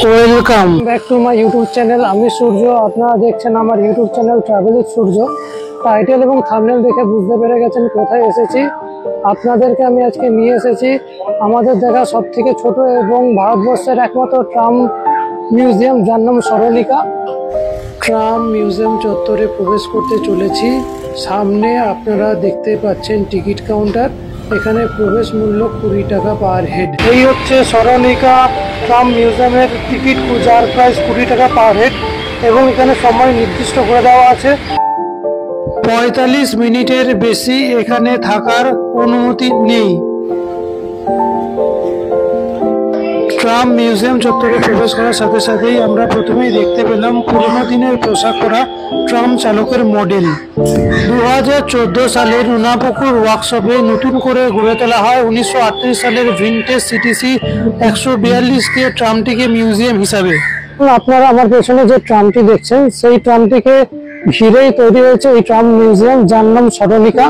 Welcome back to my YouTube channel. আমি সূর্য, আপনারা দেখছেন আমার YouTube channel travel with Surya. Title এবং থাম্বনেল দেখে বুঝতে পেরে গেছেন কোথায় এসেছি। আপনাদেরকে আমি আজকে নিয়ে এসেছি আমাদের দেখা সব থেকে ছোট এবং ভারতবর্ষের একমাত্র ট্রাম মিউজিয়াম, যার নাম স্মরণিকা। ট্রাম মিউজিয়াম চত্বরে প্রবেশ করতে চলেছি। সামনে আপনারা দেখতে পাচ্ছেন টিকিট কাউন্টার। এখানে প্রবেশ মূল্য 20 টাকা পার হেড। এই হচ্ছে স্মরণিকা ট্রাম মিউজিয়ামের টিকিট, যার প্রাইস 20 টাকা পার হেড এবং এখানে সময় নির্দিষ্ট করে দেওয়া আছে। 45 মিনিটের বেশি এখানে থাকার অনুমতি নেই। ট্রাম মিউজিয়াম চত্বরে প্রবেশ করার সাথে সাথেই আমরা প্রথমেই দেখতে পেলাম পুরোনো দিনের পোশাক পরা ট্রাম চালকের মডেল। 2014 সালের নুনাপুকুর ওয়ার্কশপে নতুন করে গড়ে তোলা হয় 1938 সালের ভিনটেজ সিটিসি 142 কে ট্রামটিকে মিউজিয়াম হিসাবে। আপনারা আমার পেছনে যে ট্রামটি দেখছেন, সেই ট্রামটিকে ঘিরেই তৈরি হয়েছে এই ট্রাম মিউজিয়াম, যার নাম স্মরণিকা।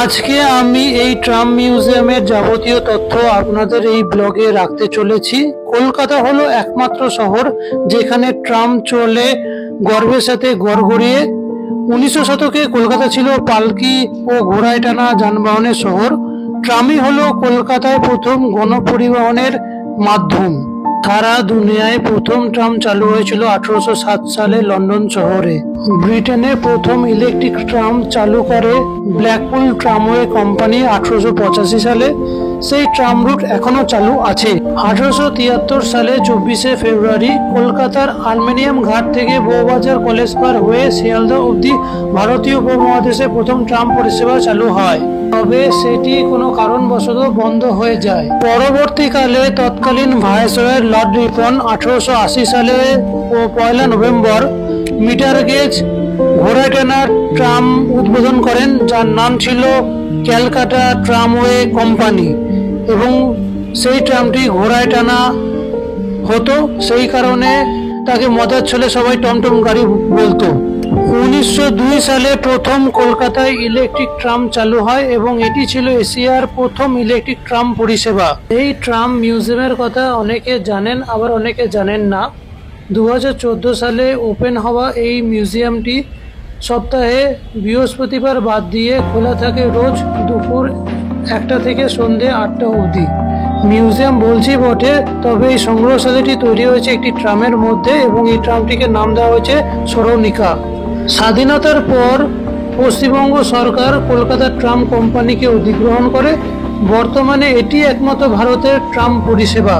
আজকে আমি এই ট্রাম মিউজিয়ামের যাবতীয় তথ্য আপনাদের এই ব্লগে রাখতে চলেছি। কলকাতা হলো একমাত্র শহর যেখানে ট্রাম চলে গর্বের সাথে গড়গড়িয়ে। 19 শতকে কলকাতা ছিল পালকি ও ঘোড়ায় টানা যানবাহনের শহর। ট্রামই হলো কলকাতায় প্রথম গণপরিবহনের মাধ্যম। সারা দুনিয়ায় প্রথম ট্রাম চালু হয়েছিল 1807 সালে লন্ডন শহরে। ব্রিটেনে প্রথম ইলেকট্রিক ট্রাম চালু করে ব্ল্যাকপুল ট্রামওয়ে কোম্পানি 1885 সালে। সেই ট্রাম রুট এখনো চালু আছে। 1873 সালে 24শে ফেব্রুয়ারি কলকাতার আলুমিনিয়াম ঘাট থেকে বউবাজার কলেজ পার হয়ে শিয়ালদহ অবধি ভারতীয় উপমহাদেশে প্রথম ট্রাম পরিষেবা চালু হয়। তবে সেটি কোনো কারণবশত বন্ধ হয়ে যায়। পরবর্তীকালে তৎকালীন ভাইসরয় লর্ড রিপন 1880 সালে ও 1 নভেম্বর মিটার গেজ ঘোড়ায় টানা ট্রাম উদ্বোধন করেন, যার নাম ছিল ক্যালকাটা ট্রামওয়ে কোম্পানি, এবং সেই ট্রামটি ঘোড়ায় টানা হতো। সেই কারণে তাকে মজার ছলে সবাই টমটম গাড়ি বলতো। 1902 সালে প্রথম কলকাতায় ইলেকট্রিক ট্রাম চালু হয় এবং এটি ছিল এশিয়ার প্রথম ইলেকট্রিক ট্রাম পরিষেবা। এই ট্রাম মিউজিয়ামের কথা অনেকে জানেন, আবার অনেকে জানেন না। 2014 সালে ওপেন হওয়া এই মিউজিয়ামটি সপ্তাহে বৃহস্পতিবার বাদ দিয়ে খোলা থাকে রোজ দুপুর 1টা থেকে সন্ধে 8টা অবধি। মিউজিয়াম বলছি বটে, তবে এই সংগ্রহশালাটি তৈরি হয়েছে একটি ট্রামের মধ্যে এবং এই ট্রামটিকে নাম দেওয়া হয়েছে স্মরণিকা। স্বাধীনতার পর পশ্চিমবঙ্গ সরকার কলকাতা ট্রাম কোম্পানিকে অধিগ্রহণ করে। বর্তমানে এটি একমাত্র ভারতের ট্রাম পরিষেবা।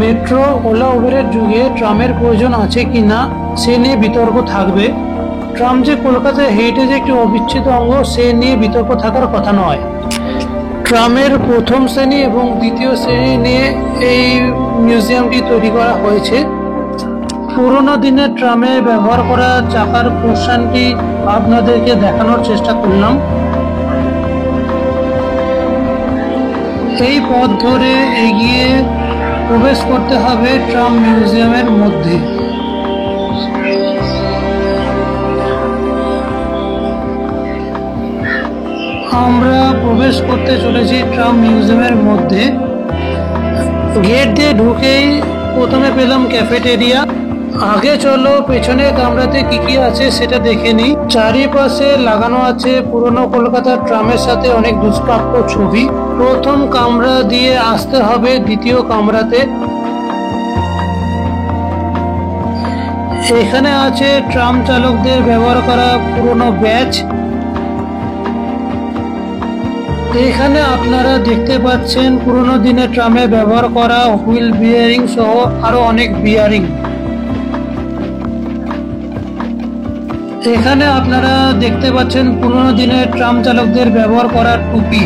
মেট্রো, ওলা, উবেরের যুগে ট্রামের প্রয়োজন আছে কিনা সে নিয়ে বিতর্ক থাকবে। ট্রাম যে কলকাতার হেরিটেজের একটি অবিচ্ছেদ্য অঙ্গ, সে নিয়ে বিতর্ক থাকার কথা নয়। ট্রামের প্রথম শ্রেণী এবং দ্বিতীয় শ্রেণী নিয়ে এই মিউজিয়ামটি তৈরি করা হয়েছে। পুরোনো দিনের ট্রামে ব্যবহার করা চাকার পোর্শনটি আপনাদেরকে দেখানোর চেষ্টা করলাম। এই পথ ধরে এগিয়ে প্রবেশ করতে হবে ট্রাম মিউজিয়ামের মধ্যে। আমরা প্রবেশ করতে চলেছি ট্রাম মিউজিয়ামের মধ্যে। গেট দিয়ে ঢুকেই প্রথমে পেলাম ক্যাফেটেরিয়া। আগে চলো পেছনে কামরাতে কি কি আছে সেটা দেখে নিই। চারিপাশে লাগানো আছে পুরনো কলকাতার ট্রামের সাথে অনেক দুষ্প্রাপ্য ছবি। প্রথম কামরা দিয়ে আসতে হবে দ্বিতীয় কামরাতে। এখানে আছে ট্রাম চালকদের ব্যবহার করা পুরনো ব্যাচ। এখানে আপনারা দেখতে পাচ্ছেন পুরোনো দিনের ট্রামে ব্যবহার করা হুইল বিয়ারিং সহ আরো অনেক বিয়ারিং। এখানে আপনারা দেখতে পাচ্ছেন পুরোনো দিনের ট্রাম চালকদের ব্যবহার করা টুপি।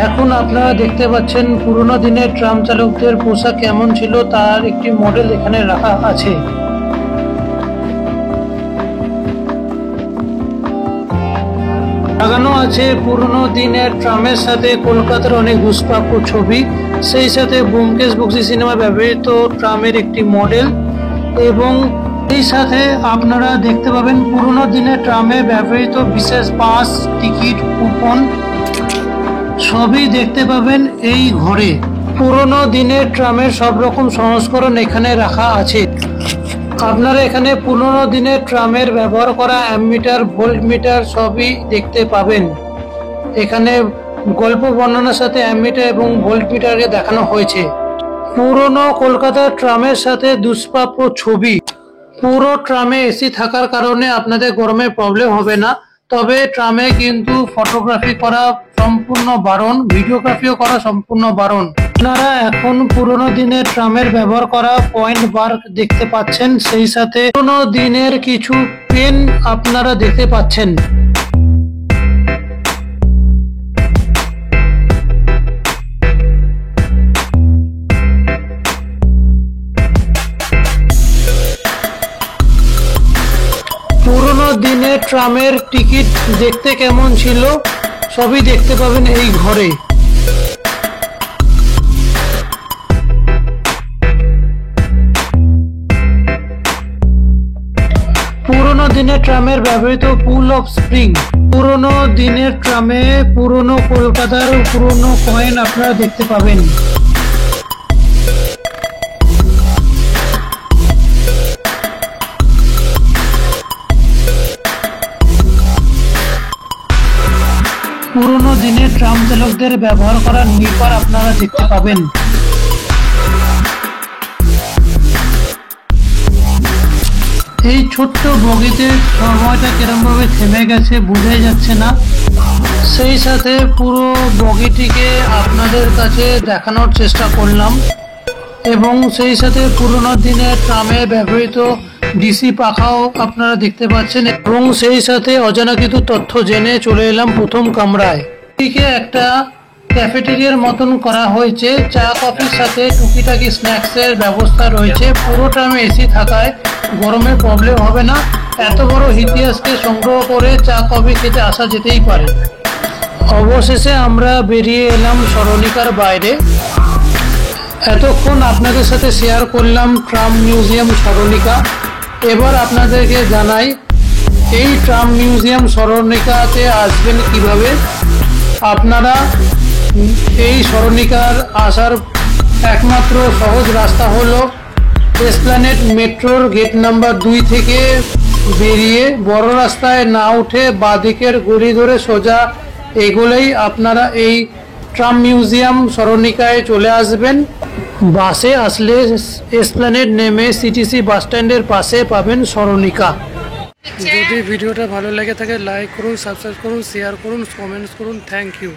এখন আপনারা দেখতে পাচ্ছেন পুরোনো দিনের ট্রাম চালকদের পোশাক কেমন ছিল তার একটি মডেল এখানে রাখা আছে। লাগানো আছে পুরনো দিনের ট্রামের সাথে কলকাতার অনেক দুষ্প্রাপ্য ছবি, সেই সাথে ব্যোমকেশ বক্সী সিনেমা ব্যবহৃত ট্রামের একটি মডেল, এবং এই সাথে আপনারা দেখতে পাবেন পুরনো দিনের ট্রামে ব্যবহৃত বিশেষ পাস, টিকিট, কুপন সবই দেখতে পাবেন এই ঘরে। পুরনো দিনের ট্রামের সব রকম সংস্করণ এখানে রাখা আছে। আপনারা এখানে পুরনো দিনের ট্রামের ব্যবহার করা অ্যামমিটার, ভোল্ট মিটার সবই দেখতে পাবেন। এখানে গল্প বর্ণনার সাথে অ্যামমিটার এবং ভোল্ট মিটারকে দেখানো হয়েছে। পুরনো কলকাতার ট্রামের সাথে দুষ্প্রাপ্য ছবি। পুরো ট্রামে এসি থাকার কারণে আপনাদের গরমে প্রবলেম হবে না, তবে ট্রামে কিন্তু ফটোগ্রাফি করা সম্পূর্ণ বারণ, ভিডিওগ্রাফিও করা সম্পূর্ণ বারণ। আপনারা এখন পুরনো দিনের ট্রামের ব্যবহার করা পয়েন্ট বার দেখতে পাচ্ছেন, সেই সাথে পুরনো দিনের কিছু পেন আপনারা দেখতে পাচ্ছেন। পুরনো দিনের ট্রামের টিকিট দেখতে কেমন ছিল সবই দেখতে পাবেন এই ঘরে। পুরনো দিনের ট্রামের ব্যবহৃত পুল অফ স্প্রিং। পুরনো দিনের ট্রামে পুরনো কলকাতার পুরনো কয়েন আপনারা দেখতে পাবেন। পুরনো দিনের ট্রাম চালকদের ব্যবহার করা নিপার আপনারা দেখতে পাবেন। এই ছোট্ট বগিতে সময়টা কিরম ভাবে থেমে গেছে বোঝাই যাচ্ছে না, সেই সাথে পুরো বগিটিকে আপনাদের কাছে দেখানোর চেষ্টা করলাম, এবং সেই সাথে পুরনো দিনের ট্রামে ব্যবহৃত ডিসি পাখাও আপনারা দেখতে পাচ্ছেন, এবং সেই সাথে অজানা কিছু তথ্য জেনে চলে এলাম প্রথম কামরায়। এদিকে একটা ক্যাফেটেরিয়ার মতন করা হয়েছে, চা কফির সাথে টুকিটাকি স্ন্যাক্সের ব্যবস্থা রয়েছে। পুরো ট্রামে এসি থাকায় গরমে প্রবলেম হবে না। এত বড় ইতিহাসকে সংগ্রহ করে চা কফি খেতে আসা যেতেই পারে। অবশেষে আমরা বেরিয়ে এলাম সরণিকার বাইরে। এতক্ষণ আপনাদের সাথে শেয়ার করলাম ট্রাম মিউজিয়াম সরণিকা। এবার আপনাদেরকে জানাই এই ট্রাম মিউজিয়াম সরণিকাতে আসবেন কিভাবে। আপনারা এই সরণিকার আসার একমাত্র সহজ রাস্তা হলো এসপ্ল্যানেড মেট্রোর গেট নাম্বার 2 থেকে বেরিয়ে বড় রাস্তায় না উঠে বাঁদিকের গলি ধরে সোজা এগোলেই আপনারা এই ট্রাম মিউজিয়াম সরণিকায় চলে আসবেন। বাসে আসলে এসপ্ল্যানেড নেমে সিটিসি বাস স্ট্যান্ডের পাশে পাবেন সরণিকা। যদি ভিডিওটা ভালো লেগে থাকে লাইক করুন, সাবস্ক্রাইব করুন, শেয়ার করুন, কমেন্টস করুন। Thank you.